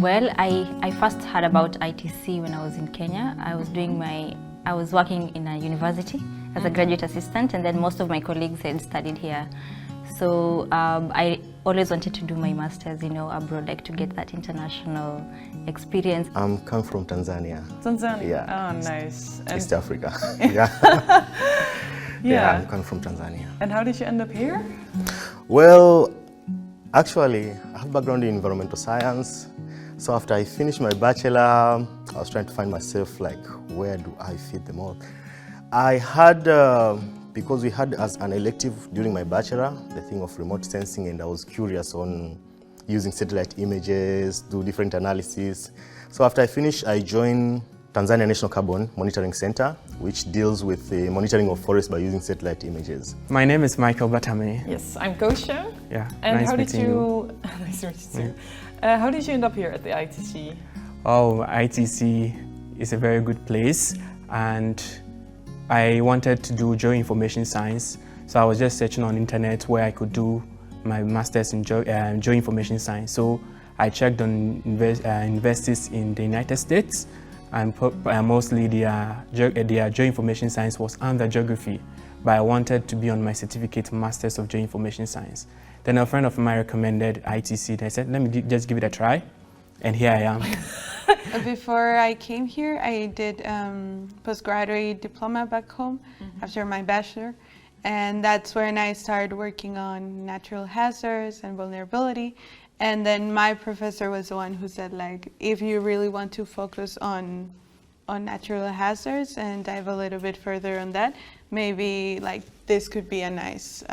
Well, I first heard about ITC when I was in Kenya. I was working in a university as a graduate assistant, and then most of my colleagues had studied here. So I always wanted to do my master's, abroad, like to get that international experience. I'm come from Tanzania. Tanzania? Yeah. Oh, nice. East Africa. Yeah. Yeah. I'm come from Tanzania. And how did you end up here? Well, actually, I have a background in environmental science. So after I finished my bachelor, I was trying to find myself, like, where do I fit the most? I had, because we had as an elective during my bachelor, the thing of remote sensing, and I was curious on using satellite images, do different analysis. So after I finished, I joined Tanzania National Carbon Monitoring Center, which deals with the monitoring of forests by using satellite images. My name is Michael Batame. Yes, I'm Kosha. Yeah, And nice how did meeting you? Nice to meet you too. How did you end up here at the ITC? Oh, ITC is a very good place, and I wanted to do geoinformation science, so I was just searching on internet where I could do my master's in geoinformation science. So I checked on universities in the United States, and mostly their geoinformation science was under geography, but I wanted to be on my certificate Masters of Geoinformation Science. Then a friend of mine recommended ITC, and I said, let me just give it a try, and here I am. Before I came here, I did postgraduate diploma back home after my bachelor, and that's when I started working on natural hazards and vulnerability. And then my professor was the one who said, like, if you really want to focus on natural hazards and dive a little bit further on that, maybe like this could be a nice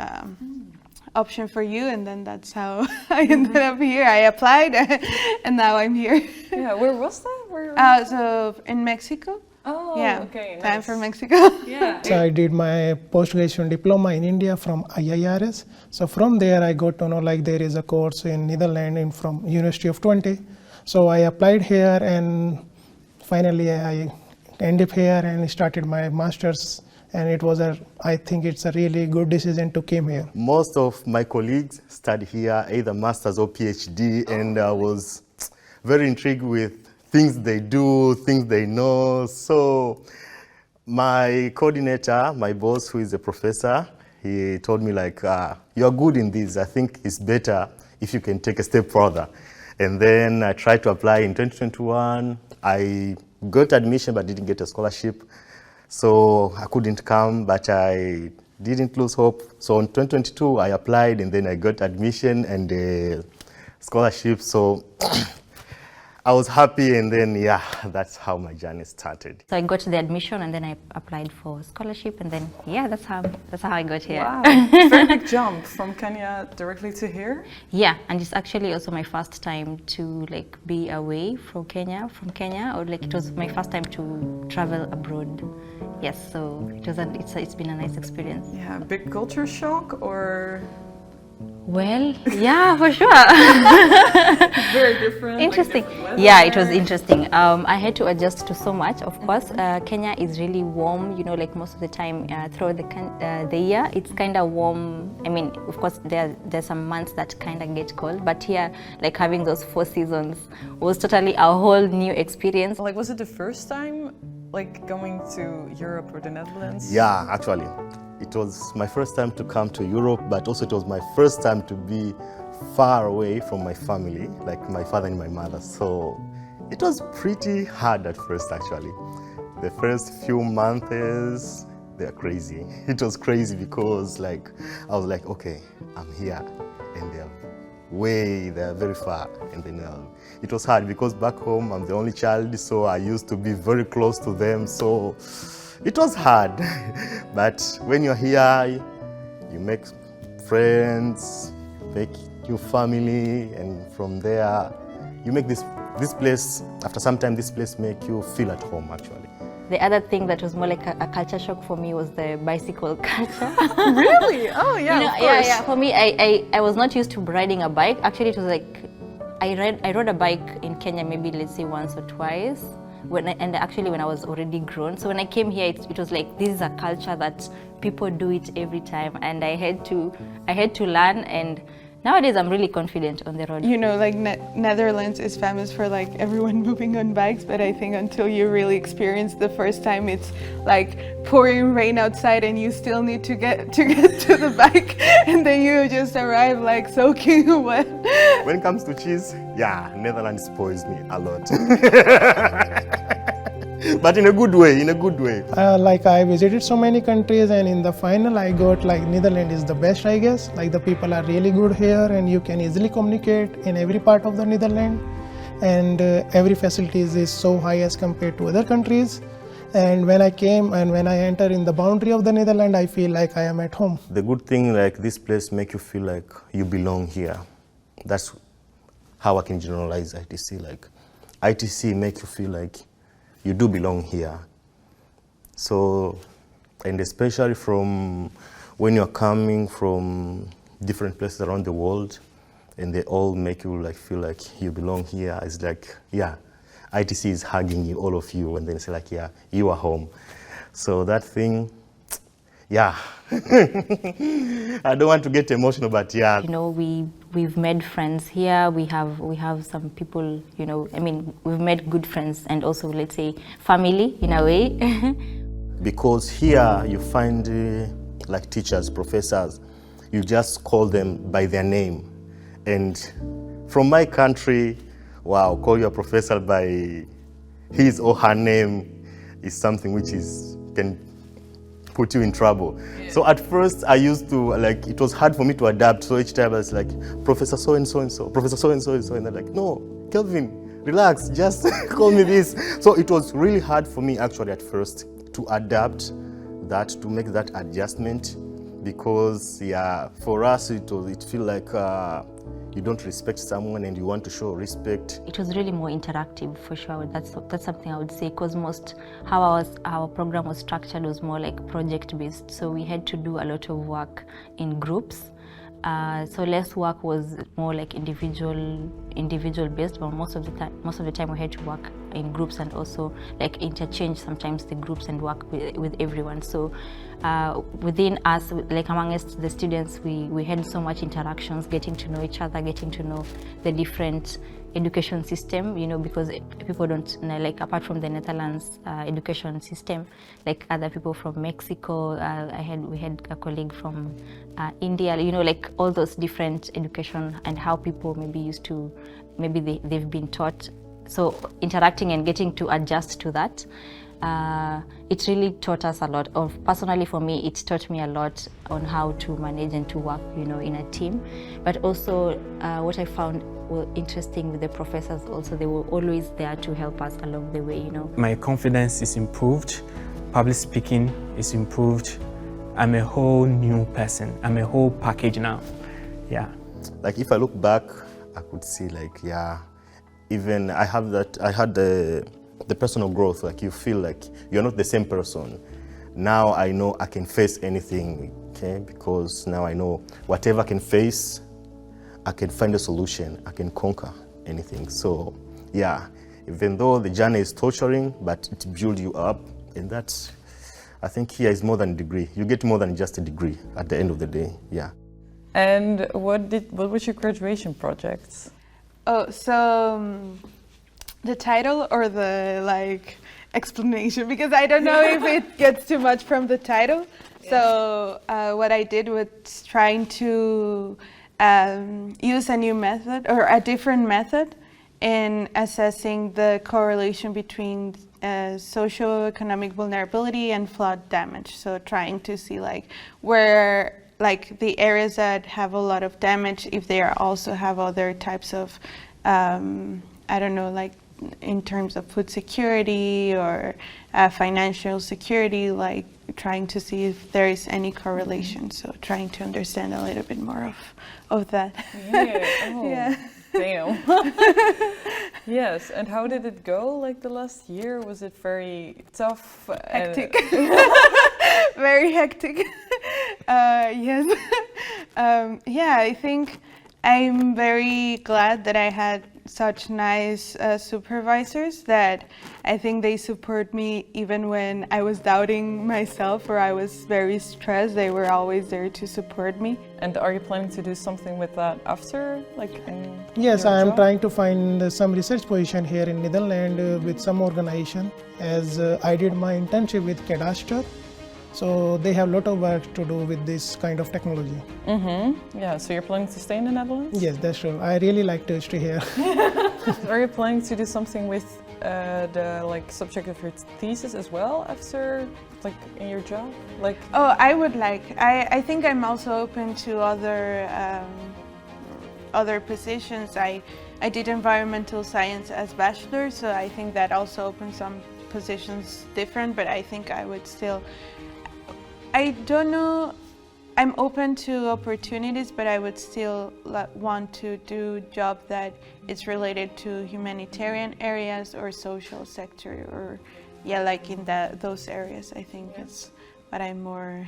option for you. And then that's how I ended up here. I applied and now I'm here. Yeah, where was that? So in Mexico. Oh, yeah, okay, nice. I'm from Mexico. Yeah. So I did my post-graduation diploma in India from IIRS. So from there I got to know like there is a course in Netherlands from University of Twente. So I applied here and finally I ended up here and started my master's. And it was I think it's a really good decision to come here. Most of my colleagues study here, either master's or PhD, and I was very intrigued with things they do, things they know. So my coordinator, my boss, who is a professor, he told me like, you're good in this. I think it's better if you can take a step further. And then I tried to apply in 2021. I got admission but didn't get a scholarship. So I couldn't come, but I didn't lose hope. So in 2022, I applied and then I got admission and a scholarship. So I was happy, and then, yeah, that's how my journey started. So I got the admission, and then I applied for scholarship, and then, yeah, that's how I got here. Wow, very big jump from Kenya directly to here. Yeah, and it's actually also my first time to like be away from Kenya, or like it was my first time to travel abroad. Yes, so it's been a nice experience. Yeah, big culture shock or? Well, yeah, for sure. Very different. Interesting. Like different Yeah, it was interesting. I had to adjust to so much. Of course, Kenya is really warm. Like most of the time throughout the year, it's kind of warm. I mean, of course, there's some months that kind of get cold, but here, like having those 4 seasons was totally a whole new experience. Like, was it the first time, like, going to Europe or the Netherlands? Yeah, actually. It was my first time to come to Europe, but also it was my first time to be far away from my family, like my father and my mother. So it was pretty hard at first, actually. The first few months, they're crazy. It was crazy because I was like, okay, I'm here, and they're very far. And then it was hard because back home, I'm the only child, so I used to be very close to them. So it was hard, but when you're here, you make friends, make your family, and from there, you make this place, after some time, this place make you feel at home, actually. The other thing that was more like a culture shock for me was the bicycle culture. Really? Oh, yeah, of course. Yeah. For me, I was not used to riding a bike. Actually, it was like, I rode a bike in Kenya maybe, let's say, once or twice. And actually when I was already grown. So when I came here, it was like, this is a culture that people do it every time, and I had to learn, and Nowadays, I'm really confident on the road. You know, like Netherlands is famous for like everyone moving on bikes, but I think until you really experience the first time, it's like pouring rain outside and you still need to get to the bike, and then you just arrive like soaking wet. When it comes to cheese, yeah, Netherlands spoils me a lot. But in a good way, in a good way. Like I visited so many countries, and in the final I got like Netherlands is the best, I guess. Like the people are really good here, and you can easily communicate in every part of the Netherlands, and every facilities is so high as compared to other countries. And when I came and when I enter in the boundary of the Netherlands, I feel like I am at home. The good thing, like this place make you feel like you belong here. That's how I can generalize ITC. Like ITC make you feel like you do belong here. So, and especially from when you're coming from different places around the world, and they all make you like feel like you belong here. It's like, yeah, ITC is hugging you, all of you, and then say like, yeah, you are home. So that thing, yeah. I don't want to get emotional, but yeah. You know, we've made friends here. We have some people, you know, I mean, we've made good friends and also, let's say, family in a way. Because here you find like teachers, professors, you just call them by their name. And from my country, wow, call your professor by his or her name is something which can put you in trouble. Yeah. So at first I used to, like, it was hard for me to adapt. So each time I was like, Professor so-and-so and so, Professor so-and-so and so. And they're like, no, Kelvin, relax, just call me this. So it was really hard for me actually at first to adapt that, to make that adjustment. Because yeah, for us it feel like you don't respect someone and you want to show respect. It was really more interactive for sure. That's something I would say, because how our program was structured was more like project based. So we had to do a lot of work in groups. So less work was more like individual based, but most of the time we had to work in groups and also like interchange sometimes the groups and work with everyone. So within us, like amongst the students, we had so much interactions, getting to know each other, getting to know the different education system, you know, because people don't, like, apart from the Netherlands education system, like other people from Mexico, we had a colleague from India, you know, like all those different education and how people maybe used to, maybe they've been taught. So interacting and getting to adjust to that, it really taught us a lot. Personally for me, it taught me a lot on how to manage and to work, you know, in a team. But also what I found interesting with the professors also, they were always there to help us along the way, you know. My confidence is improved, public speaking is improved. I'm a whole new person. I'm a whole package now, yeah. Like if I look back, I could see like, yeah, even I had the personal growth, like you feel like you're not the same person. Now I know I can face anything, okay? Because now I know whatever I can face, I can find a solution, I can conquer anything. So yeah, even though the journey is torturing, but it builds you up, and that's, I think here is more than a degree. You get more than just a degree at the end of the day, yeah. And what was your graduation project? Oh, so the title or the like explanation, because I don't know if it gets too much from the title. Yeah. So what I did was trying to use a new method or a different method in assessing the correlation between socioeconomic vulnerability and flood damage. So trying to see like where, like the areas that have a lot of damage, if they also have other types of, I don't know, like in terms of food security or financial security, like trying to see if there is any correlation. So trying to understand a little bit more of that. Yeah. Oh, yeah. Damn. Yes, and how did it go, like the last year? Was it very tough? Hectic. Very hectic. Yes. Yeah, I think I'm very glad that I had such nice supervisors that I think they support me even when I was doubting myself or I was very stressed. They were always there to support me. And are you planning to do something with that after, like in Yes, your I am job? trying to find some research position here in Netherlands with some organization, as I did my internship with Cadastre. So they have a lot of work to do with this kind of technology. Yeah, so you're planning to stay in the Netherlands? Yes, that's true. I really like to stay here. Are you planning to do something with the like subject of your thesis as well after, like in your job? Like, Oh, I would like. I think I'm also open to other positions. I did environmental science as bachelor, so I think that also opens some positions different. But I think I would still. I don't know. I'm open to opportunities, but I would still want to do job that is related to humanitarian areas or social sector, or like in those areas. I think that's what I'm more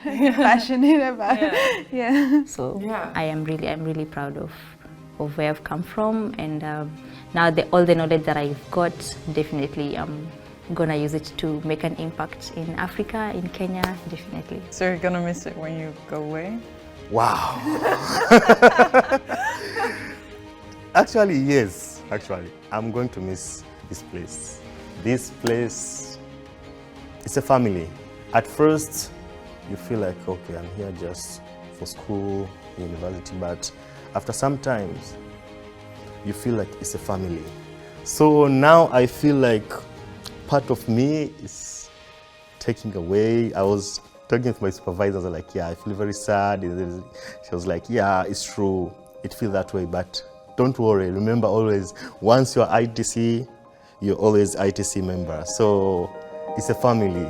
passionate about. Yeah. So Yeah. I'm really proud of where I've come from, and now all the knowledge that I've got, definitely I'm gonna use it to make an impact in Africa, in Kenya, definitely. so you're gonna miss it when you go away? Wow. Actually, yes. Actually, I'm going to miss this place. This place, it's a family. At first, you feel like, okay, I'm here just for school, university, but after some times, you feel like it's a family. So now I feel like part of me is taking away. I was talking to my supervisors, like, yeah, I feel very sad. She was like, yeah, it's true. It feels that way, but don't worry. Remember always, once you're ITC, you're always ITC member. So it's a family.